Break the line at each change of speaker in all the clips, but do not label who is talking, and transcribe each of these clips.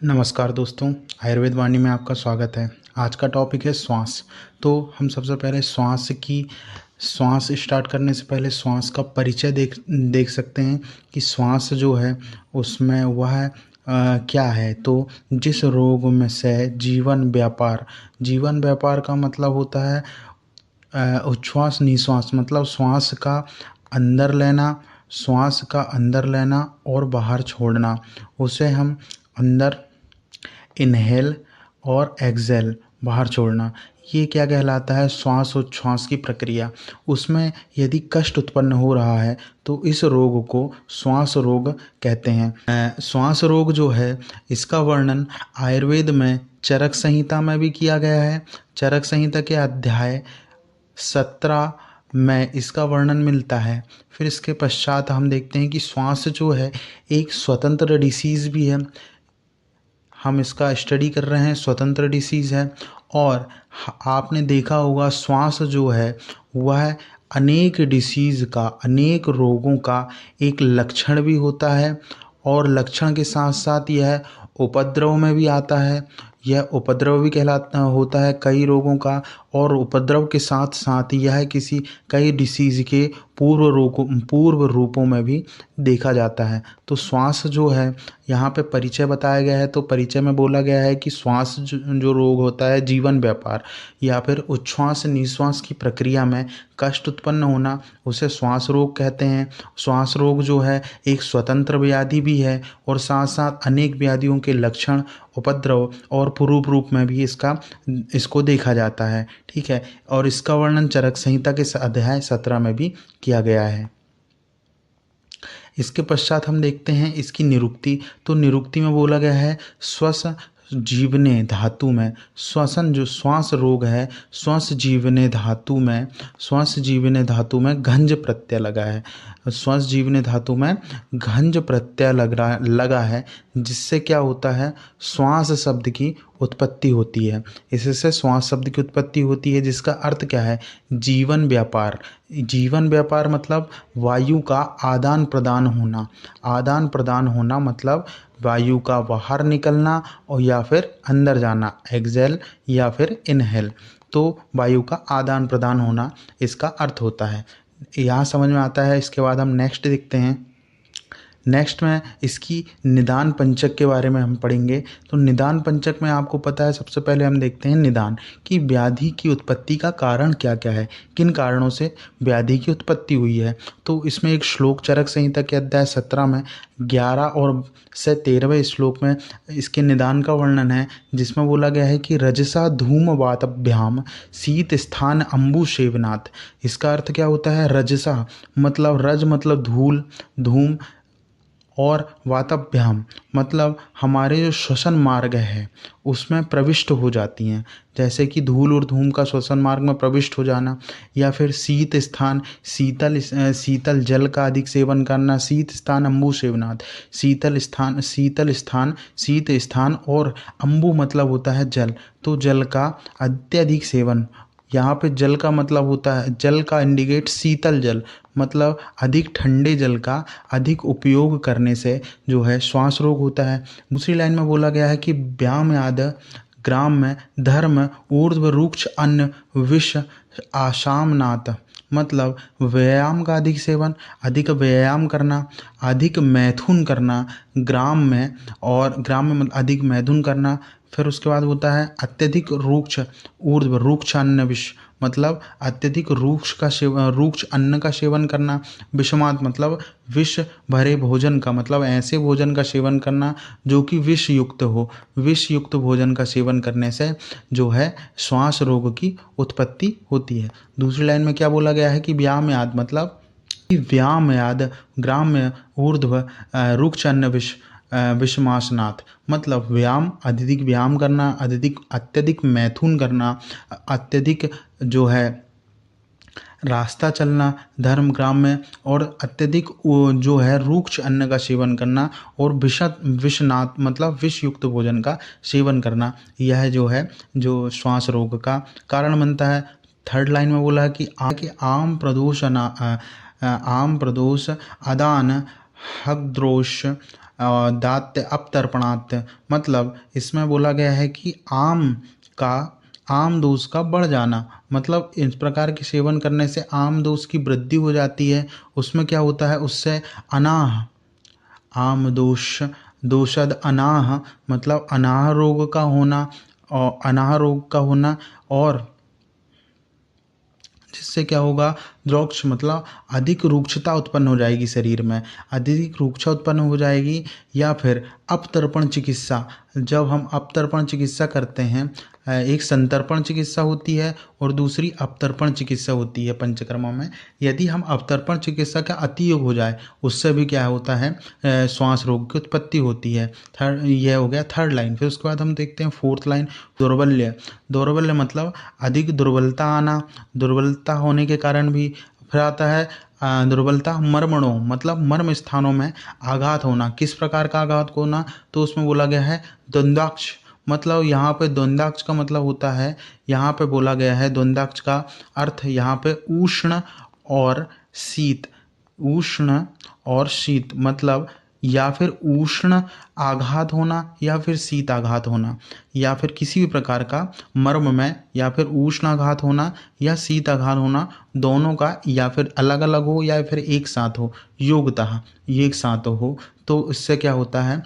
नमस्कार दोस्तों, आयुर्वेद वाणी में आपका स्वागत है। आज का टॉपिक है श्वास। तो हम सबसे पहले श्वास स्टार्ट करने से पहले श्वास का परिचय देख सकते हैं कि श्वास जो है उसमें वह क्या है। तो जिस रोग में से जीवन व्यापार का मतलब होता है उच्छ्वास निश्वास, मतलब श्वास का अंदर लेना और बाहर छोड़ना, उसे हम अंदर इनहेल और एक्सहेल बाहर छोड़ना, ये क्या कहलाता है? श्वास उच्छ्वास की प्रक्रिया। उसमें यदि कष्ट उत्पन्न हो रहा है तो इस रोग को श्वास रोग कहते हैं। श्वास रोग जो है इसका वर्णन आयुर्वेद में चरक संहिता में भी किया गया है। चरक संहिता के अध्याय 17 में इसका वर्णन मिलता है। फिर इसके पश्चात हम देखते हैं कि श्वास जो है एक स्वतंत्र डिसीज़ भी है। हम इसका स्टडी कर रहे हैं, स्वतंत्र डिसीज़ है। और आपने देखा होगा श्वास जो है वह अनेक अनेक रोगों का एक लक्षण भी होता है, और लक्षण के साथ साथ यह उपद्रव में भी आता है। यह उपद्रव भी कहलाता होता है कई रोगों का, और उपद्रव के साथ साथ यह कई डिसीज़ के पूर्व रूपों में भी देखा जाता है। तो श्वास जो है यहाँ पे परिचय बताया गया है। तो परिचय में बोला गया है कि श्वास जो रोग होता है जीवन व्यापार या फिर उच्छ्वास निश्वास की प्रक्रिया में कष्ट उत्पन्न होना, उसे श्वास रोग कहते हैं। श्वास रोग जो है एक स्वतंत्र व्याधि भी है, और साथ साथ अनेक व्याधियों के लक्षण, उपद्रव और पूर्व रूप में भी इसको देखा जाता है। ठीक है, और इसका वर्णन चरक संहिता के अध्याय 17 में भी किया गया है। इसके पश्चात हम देखते हैं इसकी निरुक्ति। तो निरुक्ति में बोला गया है श्वास जीवने धातु में, श्वास रोग है श्वास जीवने धातु में घंज प्रत्यय लगा है। श्वास जीवने धातु में घंज प्रत्यय लगा है, जिससे क्या होता है श्वास शब्द की उत्पत्ति होती है। इससे श्वास शब्द की उत्पत्ति होती है, जिसका अर्थ क्या है? जीवन व्यापार मतलब वायु का आदान प्रदान होना मतलब वायु का बाहर निकलना और या फिर अंदर जाना, एक्सहेल या फिर इनहेल। तो वायु का आदान प्रदान होना इसका अर्थ होता है। यहाँ समझ में आता है। इसके बाद हम नेक्स्ट देखते हैं। नेक्स्ट में इसकी निदान पंचक के बारे में हम पढ़ेंगे। तो निदान पंचक में आपको पता है, सबसे पहले हम देखते हैं निदान कि व्याधि की उत्पत्ति का कारण क्या क्या है, किन कारणों से व्याधि की उत्पत्ति हुई है। तो इसमें एक श्लोक चरक संहिता के अध्याय 17 में 11 और से 13वें श्लोक में इसके निदान का वर्णन है, जिसमें बोला गया है कि रजसा धूम वातभ्याम शीत स्थान अम्बु सेवनाथ। इसका अर्थ क्या होता है? रजसा मतलब रज मतलब धूम, और वाताभ्याम मतलब हमारे जो श्वसन मार्ग है उसमें प्रविष्ट हो जाती हैं, जैसे कि धूल और धूम का श्वसन मार्ग में प्रविष्ट हो जाना। या फिर शीत स्थान शीतल जल का अधिक सेवन करना, शीत स्थान अम्बु सेवनाथ, शीत स्थान और अम्बु मतलब होता है जल। तो जल का अत्यधिक सेवन, यहाँ पे जल का मतलब होता है, जल का इंडिकेट शीतल जल मतलब अधिक ठंडे जल का अधिक उपयोग करने से जो है श्वास रोग होता है। दूसरी लाइन में बोला गया है कि व्याम आद ग्राम में धर्म ऊर्ध्व रुक्ष अन्न विष आशामनाथ, मतलब व्यायाम का अधिक सेवन, अधिक व्यायाम करना, अधिक मैथुन करना ग्राम में, और ग्राम में मतलब अधिक मैथुन करना। फिर उसके बाद होता है अत्यधिक रुक्ष अन्न विष, मतलब अत्यधिक रुक्ष अन्न का सेवन करना। विषमात मतलब विष भरे भोजन का, मतलब ऐसे भोजन का सेवन करना जो कि विष युक्त हो। विष युक्त भोजन का सेवन करने से जो है श्वास रोग की उत्पत्ति होती है। दूसरी लाइन में क्या बोला गया है कि व्यामयाद मतलब व्यामयाद ग्राम में ऊर्ध्व रुक्ष अन्न विषमासनाथ, मतलब अत्यधिक व्यायाम करना, अत्यधिक मैथुन करना, अत्यधिक जो है रास्ता चलना धर्म ग्राम में, और अत्यधिक जो है रुक्ष अन्न का सेवन करना, और विषनाथ मतलब विष युक्त भोजन का सेवन करना। यह जो है जो श्वास रोग का कारण बनता है। थर्ड लाइन में बोला है कि आम प्रदोष आदान हग्द्रोष दात्य अपतर्पणात्, मतलब इसमें बोला गया है कि आम दोष का बढ़ जाना, मतलब इस प्रकार के सेवन करने से आम दोष की वृद्धि हो जाती है। उसमें क्या होता है, उससे अनाह, आम दोष, दोषद अनाह, मतलब अनाह रोग का होना, और अनाह रोग का होना, और जिससे क्या होगा, द्रोक्ष मतलब अधिक रुक्षता उत्पन्न हो जाएगी शरीर में, अधिक रुक्षा उत्पन्न हो जाएगी। या फिर अपतर्पण चिकित्सा, जब हम अपतर्पण चिकित्सा करते हैं, एक संतर्पण चिकित्सा होती है और दूसरी अपतर्पण चिकित्सा होती है पंचकर्मा में। यदि हम अपतर्पण चिकित्सा का अतियोग हो जाए, उससे भी क्या होता है, श्वास रोग की उत्पत्ति होती है। थर्ड, यह हो गया थर्ड लाइन। फिर उसके बाद हम देखते हैं फोर्थ लाइन, दौर्बल्य। दौर्बल्य मतलब अधिक दुर्बलता आना, दुर्बलता होने के कारण भी। फिर आता है दुर्बलता मर्मणों, मतलब मर्म स्थानों में आघात होना। किस प्रकार का आघात होना, तो उसमें बोला गया है द्वंद्वाक्ष, मतलब यहाँ पे द्वंद्वाक्ष का मतलब होता है, यहाँ पे बोला गया है द्वंद्वाक्ष का अर्थ यहाँ पे उष्ण और शीत, उष्ण और शीत, मतलब या फिर उष्ण आघात होना या फिर शीत आघात होना, या फिर किसी भी प्रकार का मर्म में या फिर उष्ण आघात होना या शीत आघात होना, दोनों का या फिर अलग अलग हो या फिर एक साथ हो, योगतः ये एक साथ हो, तो इससे क्या होता है,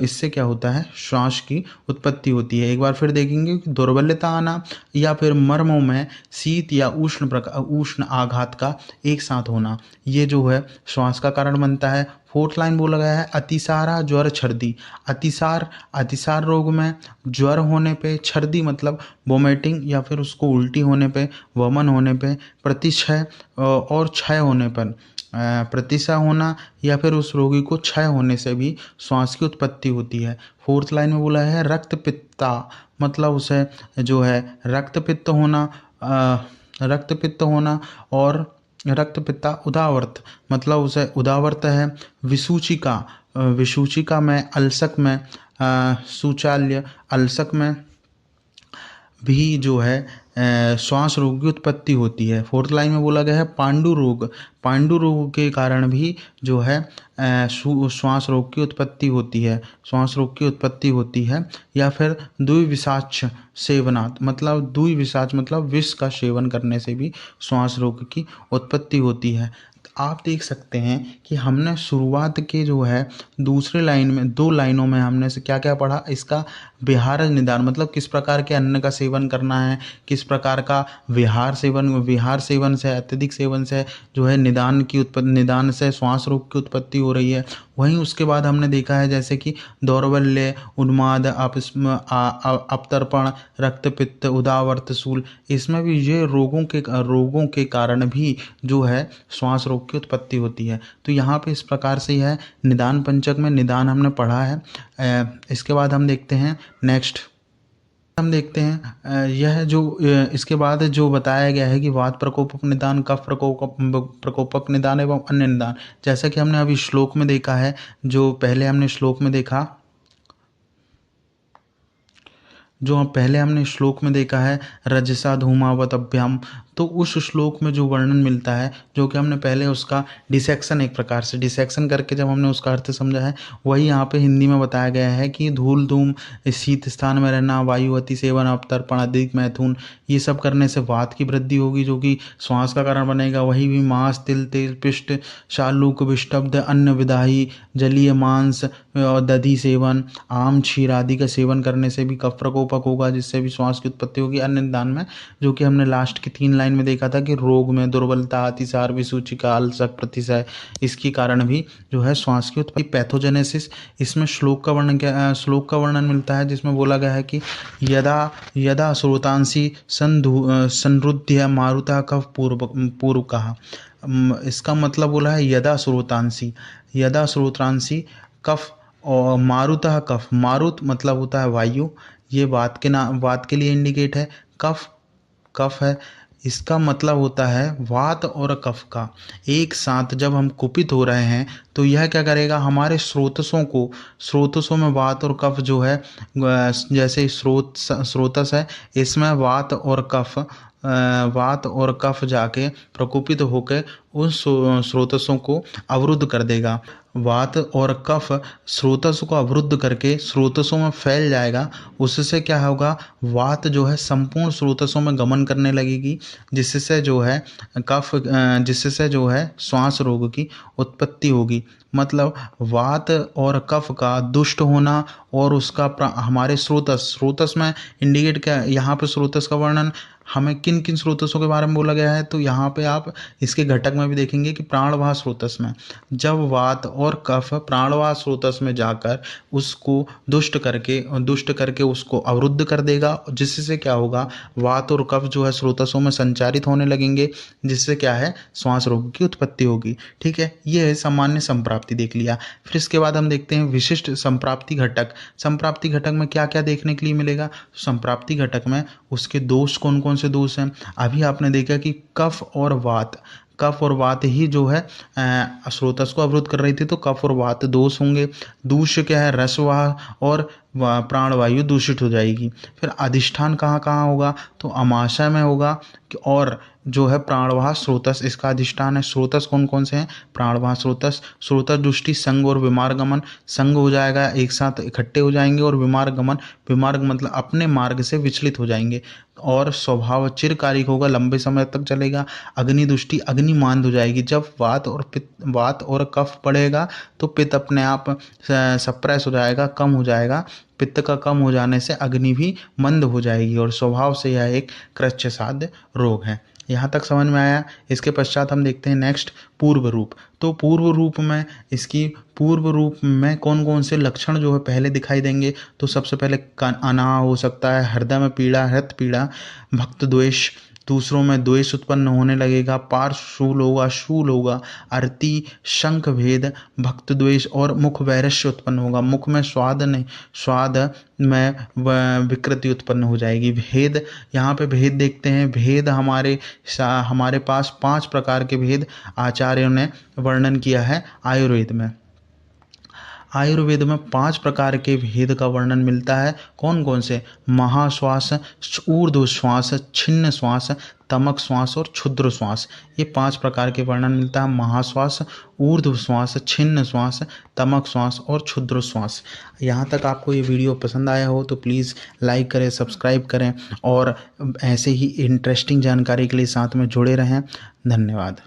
इससे क्या होता है, श्वास की उत्पत्ति होती है। एक बार फिर देखेंगे कि दुर्बलता आना या फिर मर्मों में शीत या उष्ण आघात का एक साथ होना, ये जो है श्वास का कारण बनता है। फोर्थ लाइन बोला गया है अतिसारा ज्वर छर्दी। अतिसार रोग में ज्वर होने पे, छर्दी मतलब वोमिटिंग या फिर उसको उल्टी होने पे, वमन होने पे, प्रतिक्षय और क्षय होने पर, प्रतिशय होना या फिर उस रोगी को क्षय होने से भी श्वास की उत्पत्ति होती है। फोर्थ लाइन में बोला है रक्त पित्ता, मतलब उसे जो है रक्त पित्त होना और रक्त पित्ता उदावर्त, मतलब उसे उदावर्त है। विसूचिका में, अल्सक में, शौचालय अल्सक में भी जो है श्वास रोग की उत्पत्ति होती है। फोर्थ लाइन में बोला गया है पांडु रोग। पांडु रोग के कारण भी जो है श्वास रोग की उत्पत्ति होती है, श्वास रोग की उत्पत्ति होती है। या फिर द्विविषाक्ष सेवनात्, मतलब द्विविषाक्ष मतलब विष का सेवन करने से भी श्वास रोग की उत्पत्ति होती है। आप देख सकते हैं कि हमने शुरुआत के जो है दूसरे लाइन में, दो लाइनों में हमने से क्या क्या पढ़ा, इसका विहार निदान, मतलब किस प्रकार के अन्न का सेवन करना है, किस प्रकार का विहार सेवन से, अत्यधिक सेवन से जो है निदान से श्वास रोग की उत्पत्ति हो रही है। वहीं उसके बाद हमने देखा है जैसे कि दौर्बल्य, उन्माद, अपतर्पण, रक्तपित्त, उदावर्त शूल, इसमें भी ये रोगों के कारण भी जो है श्वास रोग की उत्पत्ति होती है। तो यहाँ पे इस प्रकार से है निदान पंचक में निदान हमने पढ़ा है। इसके बाद हम देखते हैं नेक्स्ट, हम देखते हैं यह जो इसके बाद जो बताया गया है कि वात प्रकोपक निदान, कफ प्रकोपक निदान एवं अन्य निदान। जैसा कि हमने अभी श्लोक में देखा है, जो पहले हमने श्लोक में देखा, देखा है रजसा धूमावत अभ्याम, तो उस श्लोक में जो वर्णन मिलता है, जो कि हमने पहले उसका डिसेक्शन, एक प्रकार से डिसेक्शन करके जब हमने उसका अर्थ समझा है, वही यहाँ पे हिंदी में बताया गया है कि धूल धूम, शीत स्थान में रहना, वायु अति सेवन, अपतर्पण, अधिक मैथुन, ये सब करने से वात की वृद्धि होगी जो कि श्वास का कारण बनेगा। वही भी मांस, तिल, तेल, पिष्ट, शालूक, विष्टब्ध, अन्न विदाही, जलीय मांस और दधि सेवन, आम, क्षीर आदि का सेवन करने से भी कफ प्रकोपक होगा, जिससे भी श्वास की उत्पत्ति होगी। अन्य निदान में जो कि हमने लास्ट की 3 लाइन में देखा था कि रोग में दुर्बलता, अतिसार, विसूचिका, अल्सक, प्रतिशय, इसके कारण भी जो है श्वास की उत्पत्ति। पैथोजेनेसिस, इसमें श्लोक का वर्णन मिलता है, जिसमें बोला गया है कि यदा श्रोतांसी संरुध्य मारुता कफ पूर्व कहा। इसका मतलब बोला है यदा श्रोतांसी कफ और मारुतः कफ, मारुत मतलब होता है वायु, ये वात के लिए इंडिकेट है। कफ है, इसका मतलब होता है वात और कफ का एक साथ जब हम कुपित हो रहे हैं तो यह क्या करेगा, हमारे स्रोतसों में वात और कफ जो है, जैसे स्रोतस है, इसमें वात और कफ वात और कफ जाके प्रकोपित होकर उन स्रोतसों को अवरुद्ध कर देगा। वात और कफ स्रोतस को अवरुद्ध करके स्रोतसों में फैल जाएगा। उससे क्या होगा, वात जो है संपूर्ण स्रोतसों में गमन करने लगेगी, जिससे जो है जिससे जो है श्वास रोग की उत्पत्ति होगी। मतलब वात और कफ का दुष्ट होना और उसका हमारे स्रोतस में इंडिकेट क्या, यहाँ पे स्रोतस का वर्णन हमें किन किन स्रोतसों के बारे में बोला गया है, तो यहाँ पे आप इसके घटक में भी देखेंगे कि प्राणवाह स्रोतस में जब वात और कफ प्राणवाह स्रोतस में जाकर उसको दुष्ट करके उसको अवरुद्ध कर देगा, जिससे क्या होगा, वात और कफ जो है स्रोतसों में संचारित होने लगेंगे, जिससे क्या है, श्वास रोग की उत्पत्ति होगी। ठीक है, ये है सामान्य संप्राप्ति देख लिया। फिर इसके बाद हम देखते हैं विशिष्ट संप्राप्ति घटक। संप्राप्ति घटक में क्या क्या देखने के लिए मिलेगा। संप्राप्ति घटक में उसके दोष कौन कौन से दोष हैं। अभी आपने देखा कि कफ और वात ही जो है स्रोतस को अवरुद्ध कर रही थी, तो कफ और वात दोष होंगे। दूष्य क्या है, रसवाह और प्राणवायु दूषित हो जाएगी। फिर अधिष्ठान कहाँ कहाँ होगा, तो अमाशय में होगा और जो है प्राणवाह स्रोतस इसका अधिष्ठान है। स्रोतस कौन कौन से हैं, प्राणवाह स्रोतस दुष्टि संग और विमार्गमन, संग हो जाएगा, एक साथ इकट्ठे हो जाएंगे, और विमार्ग मतलब अपने मार्ग से विचलित हो जाएंगे, और स्वभाव चिरकालिक होगा, लंबे समय तक चलेगा। अग्नि दुष्टि अग्निमांद हो जाएगी। जब वात और कफ बढ़ेगा तो पित्त अपने आप सप्रेस हो जाएगा, कम हो जाएगा। पित्त का कम हो जाने से अग्नि भी मंद हो जाएगी, और स्वभाव से यह एक कृच्छ साध्य रोग है। यहाँ तक समझ में आया। इसके पश्चात हम देखते हैं नेक्स्ट पूर्व रूप। तो पूर्व रूप में कौन कौन से लक्षण जो है पहले दिखाई देंगे। तो सबसे पहले अनाह हो सकता है, हृदय में पीड़ा, हृत पीड़ा, भक्त द्वेष, दूसरों में द्वेष उत्पन्न होने लगेगा, पार्श्वशूल होगा, अरति, शंख भेद, भक्त द्वेष, और मुख वैरस्य उत्पन्न होगा। मुख में स्वाद में विकृति उत्पन्न हो जाएगी। भेद, यहाँ पे भेद देखते हैं। भेद हमारे पास 5 प्रकार के भेद आचार्यों ने वर्णन किया है आयुर्वेद में 5 प्रकार के भेद का वर्णन मिलता है। कौन कौन से, महाश्वास, ऊर्ध्व श्वास, छिन्न श्वास, तमक श्वास और क्षुद्र श्वास। ये 5 प्रकार के वर्णन मिलता है। महाश्वास, ऊर्ध्व श्वास, छिन्न श्वास, तमक श्वास और क्षुद्र श्वास। यहाँ तक आपको ये वीडियो पसंद आया हो तो प्लीज़ लाइक करें, सब्सक्राइब करें, और ऐसे ही इंटरेस्टिंग जानकारी के लिए साथ में जुड़े रहें। धन्यवाद।